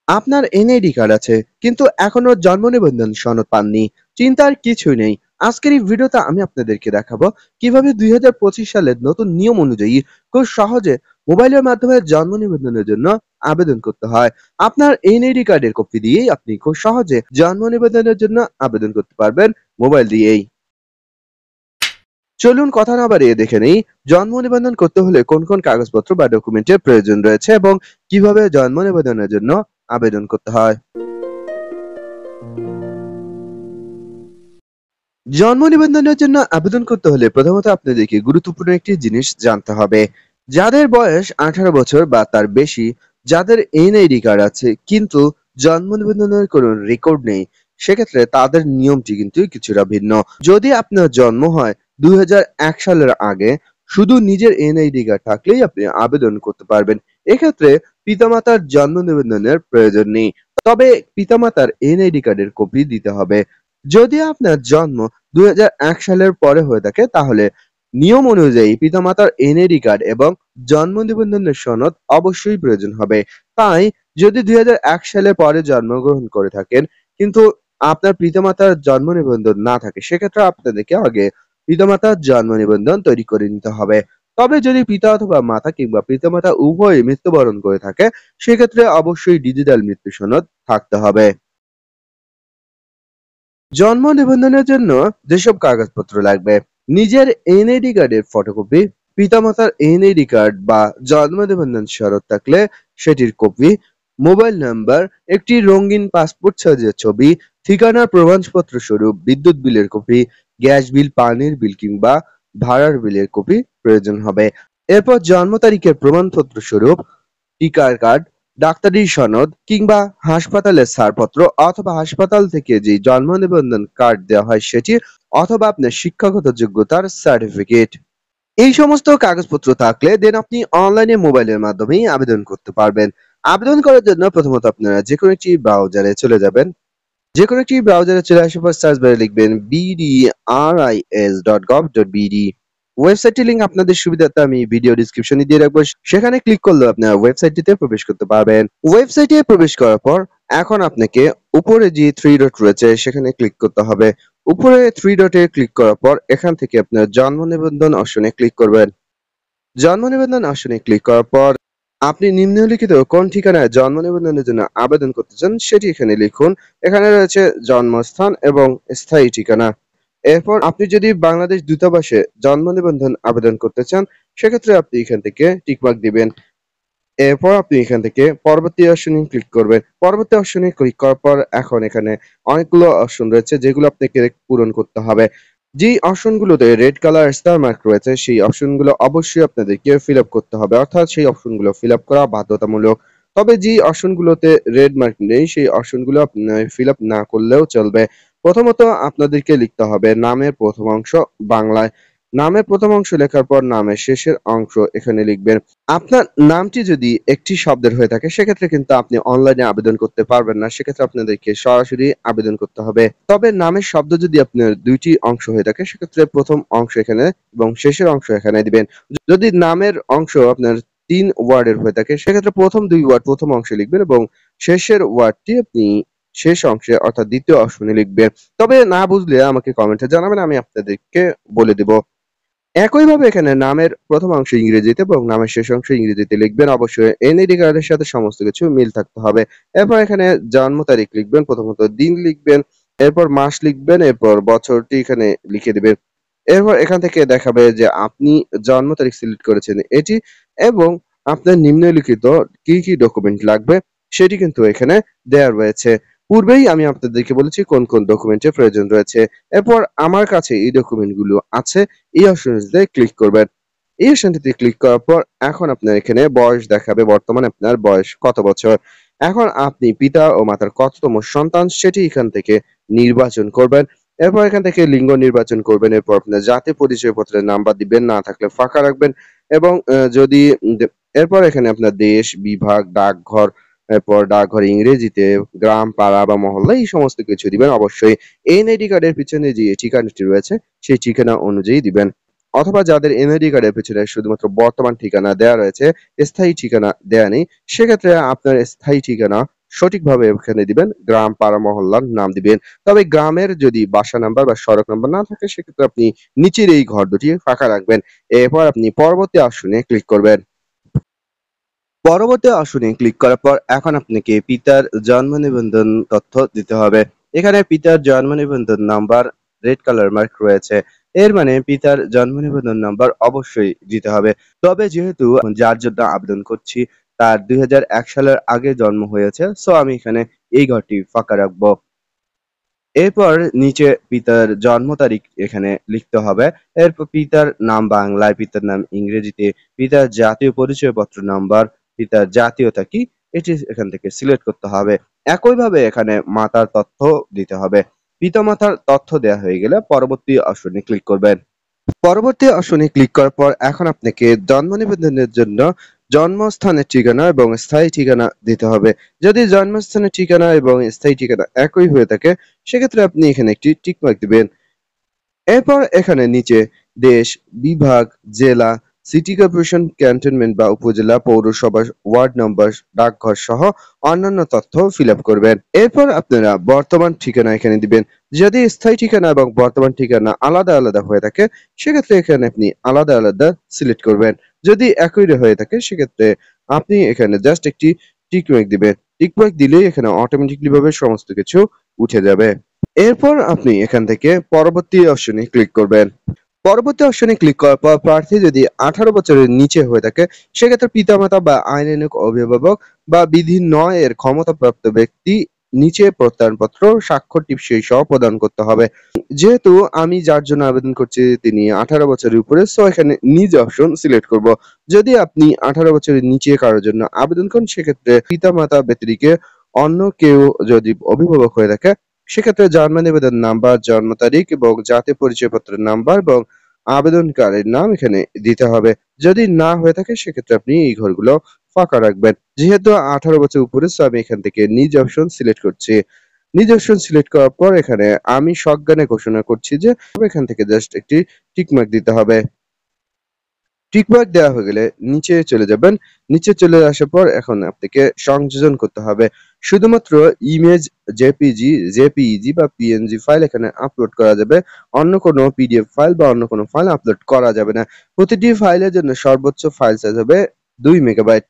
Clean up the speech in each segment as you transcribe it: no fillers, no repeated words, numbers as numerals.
আপনার NID card আছে কিন্তু এখনো জন্ম নিবন্ধন সনদ পাননি। চিন্তার কিছুই নেই। আজকের এই ভিডিওতে আমি আপনাদেরকে দেখাবো কিভাবে 2025 সালের নতুন নিয়ম অনুযায়ী খুব সহজে মোবাইলের মাধ্যমে জন্ম নিবন্ধনের জন্য আবেদন করতে হয়। আপনার এনআইডি কার্ডের কপি দিয়েই আপনি খুব সহজে জন্ম নিবন্ধনের জন্য আবেদন করতে পারবেন মোবাইল দিয়েই। চলুন কথা না বাড়িয়ে দেখে নেই জন্ম নিবন্ধন করতে হলে কোন কোন কাগজপত্র বা ডকুমেন্টের প্রয়োজন রয়েছে এবং কিভাবে জন্ম নিবন্ধনের জন্য আবেদন করতে হয়। জন্ম নিবন্ধনের জন্য আবেদন করতে হলে প্রথমত আপনাদেরকে গুরুত্বপূর্ণ একটি জিনিস জানতে হবে। যাদের বয়স 18 বছর বা তার বেশি, যাদের এনআইডি কার্ড আছে কিন্তু জন্ম নিবন্ধনের কোনো রেকর্ড নেই, সেক্ষেত্রে তাদের নিয়মটি কিন্তু কিছুটা ভিন্ন। যদি আপনার জন্ম হয় 2001 সালের আগে, শুধু নিজের এনআইডি কার্ড থাকলেই আপনি আবেদন করতে পারবেন। এক্ষেত্রে পিতামাতার জন্ম নিবন্ধনের প্রয়োজন নেই, তবে পিতামাতার এনআইডি কার্ডের কপি দিতে হবে। যদি আপনার জন্ম 2001 সালের পরে হয়ে থাকে তাহলে নিয়ম অনুযায়ী পিতামাতার এনআইডি কার্ড এবং জন্ম নিবন্ধনের সনদ অবশ্যই প্রয়োজন হবে। তাই যদি 2001 সালের পরে জন্মগ্রহণ করে থাকেন কিন্তু আপনার পিতামাতার জন্ম নিবন্ধন না থাকে, সেক্ষেত্রে আপনাদেরকে আগে পিতামাতার জন্ম নিবন্ধন তৈরি করে নিতে হবে। তবে যদি পিতা অথবা মাতা কিংবা পিতামাতা উভয়ই মৃত্যুবরণ করে থাকে, সেক্ষেত্রে অবশ্যই ডিজিটাল মৃত্যু সনদ থাকতে হবে। জন্ম নিবন্ধনের জন্য যেসব কাগজপত্র লাগবে: নিজের এনআইডি কার্ডের ফটোকপি, পিতামাতার এনআইডি কার্ড বা জন্ম নিবন্ধন সনদ থাকলে সেটির কপি, মোবাইল নাম্বার, একটি রঙিন পাসপোর্ট সাইজের ছবি, ঠিকানার প্রমাণপত্র স্বরূপ বিদ্যুৎ বিলের কপি, গ্যাস বিল, পানির বিল কিংবা ভাড়ার বিলের কপি প্রয়োজন হবে। এরপর জন্ম তারিখের প্রমাণপত্র স্বরূপ টিকার কার্ড, ডাক্তারি সনদ কিংবা হাসপাতালের ছাড়পত্র অথবা হাসপাতাল থেকে যে জন্ম নিবন্ধন কার্ড দেওয়া হয় সেটি, অথবা আপনার শিক্ষাগত যোগ্যতার সার্টিফিকেট। এই সমস্ত কাগজপত্র থাকলে দেন আপনি অনলাইনে মোবাইলের মাধ্যমেই আবেদন করতে পারবেন। আবেদন করার জন্য প্রথমত আপনারা যেকোনো একটি ব্রাউজারে চলে যাবেন। যেকোনো একটি ব্রাউজারে চলে আসার পর সার্চ বারে লিখবেন bdris.gov.bd। ওয়েবসাইটের লিংক আপনাদের সুবিধার্থে আমি ভিডিও ডেসক্রিপশনে দিয়ে রাখবো। সেখানে ক্লিক করলে আপনারা ওয়েবসাইটটিতে প্রবেশ করতে পারবেন। ওয়েবসাইটে প্রবেশ করার পর এখন আপনাকে উপরে যে থ্রি ডট রয়েছে সেখানে ক্লিক করতে হবে। উপরে থ্রি ডটে ক্লিক করার পর এখান থেকে আপনার জন্ম নিবন্ধন অপশনে ক্লিক করবেন। জন্ম নিবন্ধন অপশনে ক্লিক করার পর আপনি নিম্নলিখিত কোন ঠিকানায় জন্ম নিবন্ধনের জন্য আবেদন করতে চান সেটি এখানে লিখুন। এখানে রয়েছে জন্মস্থান এবং স্থায়ী ঠিকানা। এরপর আপনি যদি বাংলাদেশ দূতাবাসে জন্ম নিবন্ধন আবেদন করতে চান, সেক্ষেত্রে আপনি এখান থেকে টিকমার্ক দিবেন। এরপর আপনি এখান থেকে পরবর্তী অপশনে ক্লিক করবেন। পরবর্তী অপশনে ক্লিক করার পর এখন এখানে অনেকগুলো অপশন রয়েছে যেগুলো আপনাকে পূরণ করতে হবে। যেই অপশনগুলোতে রেড কালার স্টার মার্ক রয়েছে সেই অপশনগুলো অবশ্যই আপনাদেরকে ফিল আপ করতে হবে, অর্থাৎ সেই অপশনগুলো ফিল আপ করা বাধ্যতামূলক। তবে যেই অপশনগুলোতে রেড মার্ক নেই সেই অপশনগুলো আপনার ফিল আপ না করলেও চলবে। প্রথমত আপনাদেরকে লিখতে হবে নামের প্রথম অংশ বাংলায়। নামের প্রথম অংশ লেখার পর নামের শেষের অংশ এখানে লিখবেন। আপনার নামটি যদি একটি শব্দের হয়ে থাকে সেক্ষেত্রে কিন্তু আপনি অনলাইনে আবেদন করতে পারবেন না। সেক্ষেত্রে আপনাদেরকে সরাসরি আবেদন করতে হবে। তবে নামের শব্দ যদি আপনার ২ টি অংশ হয়ে থাকে সেক্ষেত্রে প্রথম অংশ এখানে এবং শেষের অংশ এখানে দিবেন। যদি নামের অংশ আপনার ৩ ওয়ার্ডের হয়ে থাকে সেক্ষেত্রে প্রথম ২ ওয়ার্ড প্রথম অংশে লিখবেন এবং শেষের ওয়ার্ডটি আপনি শেষ অংশে অর্থাৎ দ্বিতীয় অপশনে লিখবেন। তবে না বুঝলে আমাকে কমেন্টে জানাবেন, আমি আপনাদেরকে বলে দিব। একইভাবে এখানে নামের প্রথম অংশ ইংরেজিতে এবং নামের শেষ অংশ ইংরেজিতে লিখবেন। অবশ্যই এনআইডি কার্ডের সাথে সমস্ত কিছু মিল থাকতে হবে। এরপর এখানে জন্ম তারিখ লিখবেন, প্রথমত দিন লিখবেন, এরপর মাস লিখবেন, এরপর বছরটি এখানে লিখে দিবেন। এরপর এখান থেকে দেখাবে যে আপনি জন্ম তারিখ সিলেক্ট করেছেন এটি, এবং আপনার নিম্নলিখিত কি কি ডকুমেন্ট লাগবে সেটি কিন্তু এখানে দেয়া রয়েছে। পূর্বেই আমি আপনাদেরকে বলেছি কোন কোন ডকুমেন্টের প্রয়োজন রয়েছে। এরপর আমার কাছে এই ডকুমেন্টগুলো আছে, এই অপশনটিতে ক্লিক করবেন। এই অপশনটিতে ক্লিক করার পর এখন আপনার এখানে বয়স দেখাবে, বর্তমানে আপনার বয়স কত বছর। এখন আপনি পিতা ও মাতার কততম সন্তান সেটি এখান থেকে নির্বাচন করবেন। এরপর এখান থেকে লিঙ্গ নির্বাচন করবেন। এরপর আপনার জাতীয় পরিচয়পত্রের নাম্বার দিবেন, না থাকলে ফাঁকা রাখবেন এবং যদি এরপর এখানে আপনার দেশ, বিভাগ, ডাকঘর, এরপর ডাকঘর ইংরেজিতে, গ্রাম, পাড়া বা মহল্লা এই সমস্ত কিছু দিবেন। অবশ্যই এনআইডি কার্ডের পিছনে যে ঠিকানাটি রয়েছে সেই ঠিকানা অনুযায়ী দিবেন। অথবা যাদের এনআইডি কার্ডের পেছনে শুধুমাত্র বর্তমান ঠিকানা দেয়া রয়েছে, স্থায়ী ঠিকানা দেয়া নেই, সেক্ষেত্রে আপনার স্থায়ী ঠিকানা সঠিকভাবে এখানে দিবেন, গ্রাম, পাড়া, মহল্লার নাম দিবেন। তবে গ্রামের যদি বাসা নাম্বার বা সড়ক নাম্বার না থাকে সেক্ষেত্রে আপনি নিচের এই ঘর দুটি ফাঁকা রাখবেন। এরপর আপনি পরবর্তী আসনে ক্লিক করবেন। পরবর্তী আসনে ক্লিক করার পর এখন আপনাকে পিতার জন্ম নিবন্ধন তথ্য দিতে হবে। এখানে পিতার জন্ম নিবন্ধন নাম্বার রেড কালার মার্ক রয়েছে। এর মানে পিতার জন্ম নিবন্ধন নাম্বার অবশ্যই দিতে হবে। তবে যেহেতু যার জন্য আবেদন করছি তার ২০০১ সালের আগে জন্ম হয়েছে, সো আমি এখানে এই ঘরটি ফাঁকা রাখবো। এরপর নিচে পিতার জন্ম তারিখ এখানে লিখতে হবে। এরপর পিতার নাম বাংলায়, পিতার নাম ইংরেজিতে, পিতার জাতীয় পরিচয়পত্র নাম্বার, পিতার জাতীয়তা কি এটি এখান থেকে সিলেক্ট করতে হবে। একইভাবে এখানে মাতার তথ্য দিতে হবে। পিতামাতার তথ্য দেয়া হয়ে গেলে পরবর্তী অপশনে ক্লিক করবেন। পরবর্তী অপশনে ক্লিক করার পর এখন আপনাকে জন্ম নিবন্ধনের জন্য জন্মস্থানের ঠিকানা এবং স্থায়ী ঠিকানা দিতে হবে। যদি জন্মস্থানের ঠিকানা এবং স্থায়ী ঠিকানা একই হয়ে থাকে সেক্ষেত্রে আপনি এখানে একটি টিক মার্ক দিবেন। এরপর এখানে নিচে দেশ, বিভাগ, জেলা, সিটি কর্পোরেশন, ক্যান্টনমেন্ট বা উপজেলা, পৌরসভা, ওয়ার্ড নম্বর, ডাকঘর সহ অন্যান্য তথ্য ফিল আপ করবেন। এরপর আপনারা বর্তমান ঠিকানা এখানে দিবেন। যদি স্থায়ী ঠিকানা এবং বর্তমান ঠিকানা আলাদা আলাদা হয়ে থাকে সেক্ষেত্রে এখানে আপনি আলাদা আলাদা সিলেক্ট করবেন। যদি একই হয়ে থাকে সেক্ষেত্রে আপনি এখানে জাস্ট একটি টিক মার্ক দিবেন। টিক মার্ক দিলেই এখানে অটোমেটিকলি ভাবে সমস্ত কিছু উঠে যাবে। এরপর আপনি এখান থেকে পরবর্তী অপশনে ক্লিক করবেন। পরবর্তী অপশনে ক্লিক করার পর প্রার্থী যদি ১৮ বছরের নিচে হয়ে থাকে সেক্ষেত্রে পিতামাতা বা আইনানুগ অভিভাবক বা বিধি ৯ এর ক্ষমতাপ্রাপ্ত ব্যক্তি নিচে প্রত্যয়নপত্র, স্বাক্ষর, টিপসই সহ প্রদান করতে হবে। যেহেতু আমি যার জন্য আবেদন করছি তিনি ১৮ বছরের উপরে, সো এখানে নিজ অপশন সিলেক্ট করব। যদি আপনি ১৮ বছরের নিচে কারোর জন্য আবেদন করেন সেক্ষেত্রে পিতামাতা ব্যতিরেকে অন্য কেউ যদি অভিভাবক হয়ে থাকে সেক্ষেত্রে জন্ম নিবন্ধন নাম্বার, জন্ম তারিখ এবং জাতীয় পরিচয়পত্রের নাম্বার এবং আবেদনকারীর নাম এখানে দিতে হবে। যদি না হয়ে থাকে সেক্ষেত্রে আপনি এই ঘরগুলো ফাঁকা রাখবেন। যেহেতু ১৮ বছর উপরে, সো আমি এখান থেকে নিজ অপশন সিলেক্ট করছি। নিজ অপশন সিলেক্ট করার পর এখানে আমি সজ্ঞানে ঘোষণা করছি যে এখান থেকে জাস্ট একটি টিক মার্ক দিতে হবে। টিক মার্ক দেওয়া হয়ে গেলে নিচে চলে যাবেন। নিচে চলে আসার পর এখন আপনাকে সংযোজন করতে হবে। শুধুমাত্র ইমেজ, জেপিজি, জেপিইজি বা পিএনজি ফাইল এখানে আপলোড করা যাবে। অন্য কোনো পিডিএফ ফাইল বা অন্য কোনো ফাইল আপলোড করা যাবে না। প্রতিটি ফাইলের জন্য সর্বোচ্চ ফাইল সাইজ হবে ২ মেগাবাইট।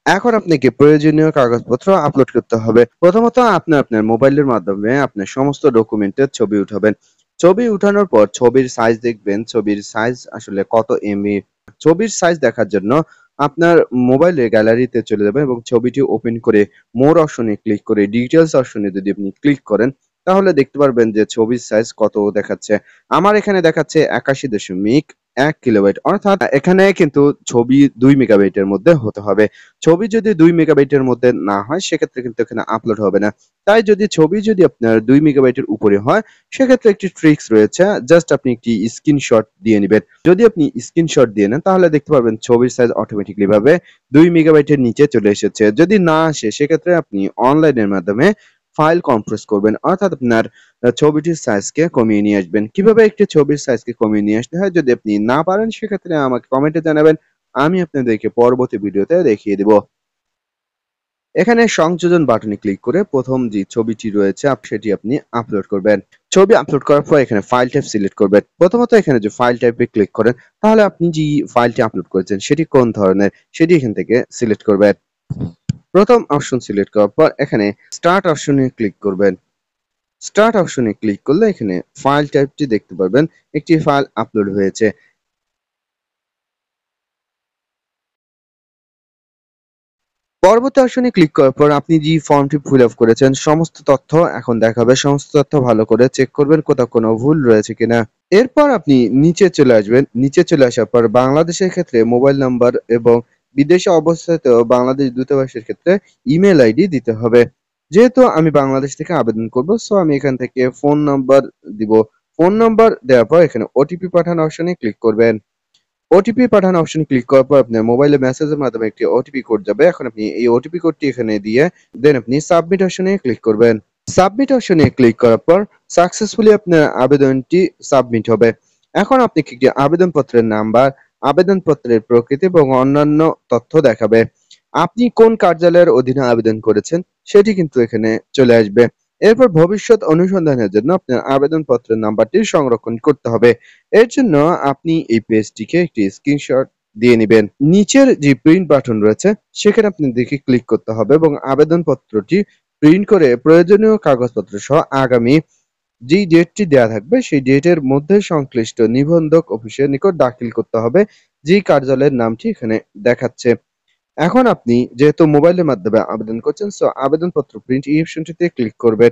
এখন আপনাকে প্রয়োজনীয় কাগজপত্র আপলোড করতে হবে। প্রথমত আপনার মোবাইলের মাধ্যমে আপনার সমস্ত ডকুমেন্টের ছবি উঠাবেন। ছবি উঠানোর পর ছবির সাইজ দেখবেন, ছবির সাইজ আসলে কত এমবি। ছবির সাইজ দেখার জন্য আপনার মোবাইলের গ্যালারিতে চলে যাবেন এবং ছবিটি ওপেন করে মোর অপশনে ক্লিক করে ডিটেইলস অপশনে যদি আপনি ক্লিক করেন তাহলে দেখতে পারবেন যে ছবির সাইজ কত দেখাচ্ছে। আমার এখানে দেখাচ্ছে ৮১.১ কিলোবাইট, অর্থাৎ এখানে কিন্তু ছবি ২ মেগাবাইটের মধ্যে হতে হবে। ছবি যদি ২ মেগাবাইটের মধ্যে না হয় সেক্ষেত্রে কিন্তু এখানে আপলোড হবে না। তাই ছবি যদি আপনার ২ মেগাবাইটের উপরে হয় সেক্ষেত্রে একটি ট্রিক্স রয়েছে। জাস্ট আপনি একটি স্ক্রিনশট দিয়ে নিবেন। যদি আপনি স্ক্রিনশট দিয়ে নেন তাহলে দেখতে পারবেন ছবির সাইজ অটোমেটিক্যালি ভাবে ২ মেগাবাইটের নিচে চলে এসেছে। যদি না আসে সেক্ষেত্রে আপনি অনলাইনের মাধ্যমে ফাইল কম্প্রেস করবেন, অর্থাৎ আপনার ছবিটির সাইজকে কমিয়ে নিয়ে আসবেন। কিভাবে একটি ছবির সাইজকে কমিয়ে নিয়ে আসতে হয় যদি আপনি না পারেন সেক্ষেত্রে আমাকে কমেন্টে জানাবেন। আমি আপনাদেরকে পরবর্তী ভিডিওতে দেখিয়ে দিব। এখানে সংযোজন বাটনে ক্লিক করে প্রথম যে ছবিটি রয়েছে সেটি আপনি আপলোড করবেন। ছবি আপলোড করার পর এখানে ফাইল টাইপ সিলেক্ট করবেন। প্রথমত এখানে যে ফাইল টাইপে ক্লিক করেন তাহলে আপনি যে ফাইলটি আপলোড করেছেন সেটি কোন ধরনের সেটি এখান থেকে সিলেক্ট করবেন। প্রথম অপশন সিলেক্ট করার পর এখানে স্টার্ট অপশনে ক্লিক করবেন। স্টার্ট অপশনে ক্লিক করলে এখানে ফাইল টাইপটি দেখতে পারবেন একটি ফাইল আপলোড হয়েছে। পরবর্তী অপশনে ক্লিক করার পর আপনি যে ফর্মটি ফিল আপ করেছেন সমস্ত তথ্য এখন দেখাবে। সমস্ত তথ্য ভালো করে চেক করবেন কোথাও কোনো ভুল রয়েছে কিনা। এরপর আপনি নিচে চলে আসবেন। নিচে চলে আসার পর বাংলাদেশের ক্ষেত্রে মোবাইল নাম্বার এবং বিদেশে অবস্থিত বাংলাদেশ দূতাবাসের ক্ষেত্রে ইমেল আইডি দিতে হবে। যেহেতু আমি বাংলাদেশ থেকে আবেদন করব, সো আমি এখান থেকে ফোন নাম্বার দিব। ফোন নাম্বার দেওয়ার পর এখানে ওটিপি পাঠানো অপশনে ক্লিক করবেন। ওটিপি পাঠানো অপশনে ক্লিক করার পর আপনার মোবাইলে মেসেজের মাধ্যমে একটি ওটিপি কোড যাবে। এখন আপনি এই ওটিপি কোডটি এখানে দিয়ে দেন আপনি সাবমিট অপশনে ক্লিক করবেন। সাবমিট অপশনে ক্লিক করার পর সাকসেসফুলি আপনার আবেদনটি সাবমিট হবে। এখন আপনাকে একটি আবেদনপত্রের নাম্বার, আবেদনপত্রের প্রকৃতি এবং অন্যান্য তথ্য দেখাবে। আপনি কোন কার্যালয়ের অধীনে আবেদন করেছেন সেটি কিন্তু এখানে চলে আসবে। এরপর ভবিষ্যৎ অনুসন্ধানের জন্য আপনার আবেদনপত্রের নাম্বারটি সংরক্ষণ করতে হবে। এর জন্য আপনি এই পেজটিকে একটি স্ক্রিনশট দিয়ে নিবেন। নিচের যে প্রিন্ট বাটন রয়েছে সেখানে আপনাদেরকে ক্লিক করতে হবে এবং আবেদনপত্রটি প্রিন্ট করে প্রয়োজনীয় কাগজপত্র সহ আগামী যেই ডেটটি দেয়া থাকবে সেই ডেটের মধ্যে সংশ্লিষ্ট নিবন্ধক অফিসের নিকট দাখিল করতে হবে, যেই কার্যালয়ের নামটি এখানে দেখাচ্ছে। এখন আপনি যেহেতু মোবাইলের মাধ্যমে আবেদন করছেন, সো আবেদনপত্র প্রিন্ট এই অপশনটিতে ক্লিক করবেন।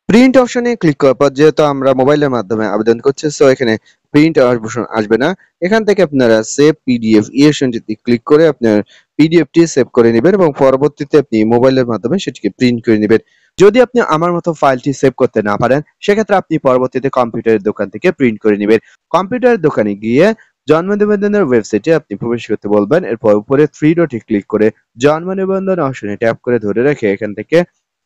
প্রিন্ট অপশনে ক্লিক করার পর যেহেতু আমরা মোবাইলের মাধ্যমে আবেদন করছি, সো এখানে প্রিন্ট অপশন আসবে না। এখান থেকে আপনারা সেভ পিডিএফ এই অপশনটিতে ক্লিক করে আপনার পিডিএফটি সেভ করে নিবেন এবং পরবর্তীতে আপনি মোবাইলের মাধ্যমে সেটিকে প্রিন্ট করে নিবেন। যদি আপনি আমার মতো ফাইলটি সেভ করতে না পারেন, সেক্ষেত্রে আপনি পরবর্তীতে কম্পিউটারের দোকান থেকে প্রিন্ট করে নিবেন। কম্পিউটারের দোকানে গিয়ে জন্ম নিবন্ধনের ওয়েবসাইটে আপনি প্রবেশ করতে বলবেন। এরপর উপরে থ্রি ডটে ক্লিক করে জন্ম নিবন্ধন অপশনে ট্যাপ করে ধরে রেখে এখান থেকে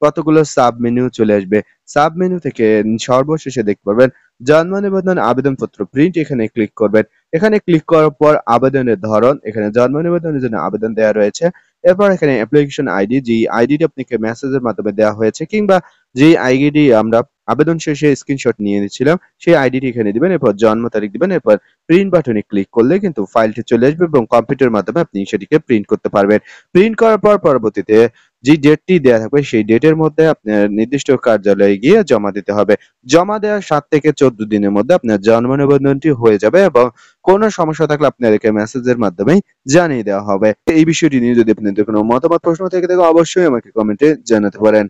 কতগুলো সাব মেনু চলে আসবে। সাব মেনু থেকে সর্বশেষে দেখতে পারবেন জন্ম নিবন্ধন আবেদনপত্র প্রিন্ট, এখানে ক্লিক করবেন। এখানে ক্লিক করার পর আবেদনের ধরন, এখানে জন্ম নিবন্ধনের জন্য আবেদন দেওয়া রয়েছে। এরপর এখানে অ্যাপ্লিকেশন আইডি, যেই আইডিটি আপনাকে মেসেজের মাধ্যমে দেওয়া হয়েছে কিংবা যেই আইডি আমরা আবেদন শেষে স্ক্রিনশট নিয়ে নিচ্ছিলাম সেই আইডিটি এখানে দিবেন। এরপর জন্ম তারিখ দিবেন। এরপর প্রিন্ট বাটনে ক্লিক করলে কিন্তু ফাইলটি চলে আসবে এবং কম্পিউটারের মাধ্যমে আপনি সেটিকে প্রিন্ট করতে পারবেন। প্রিন্ট করার পর পরবর্তীতে যে ডেটটি দেয়া থাকবে সেই ডেটের মধ্যে আপনার নির্দিষ্ট কার্যালয়ে গিয়ে জমা দিতে হবে। জমা দেওয়ার ৭ থেকে ১৪ দিনের মধ্যে আপনার জন্ম নিবন্ধনটি হয়ে যাবে এবং কোনো সমস্যা থাকলে আপনাদেরকে মেসেজের মাধ্যমেই জানিয়ে দেওয়া হবে। এই বিষয়টি নিয়ে যদি আপনাদের কোনো মতামত প্রশ্ন থেকে থাকে অবশ্যই আমাকে কমেন্টে জানাতে পারেন।